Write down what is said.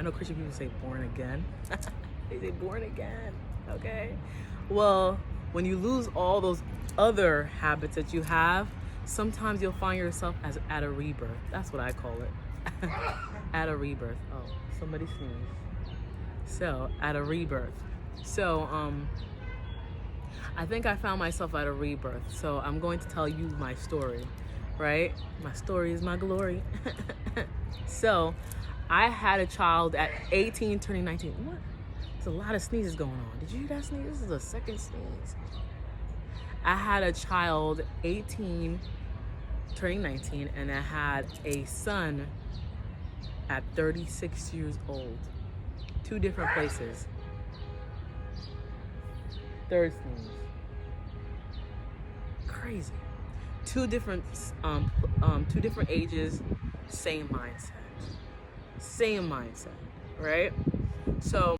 I know Christian people say born again. They say born again, okay? Well, when you lose all those other habits that you have, sometimes you'll find yourself at a rebirth. That's what I call it. At a rebirth. Oh, somebody sneezed. So, at a rebirth. So, I think I found myself at a rebirth. So, I'm going to tell you my story, right? My story is my glory. So, I had a child at 18, turning 19. What? There's a lot of sneezes going on. Did you hear that sneeze? This is a second sneeze. I had a child 18, turning 19, and I had a son at 36 years old. 2 different places. Third sneeze. Crazy. 2 different ages, same mindset. Same mindset, right? So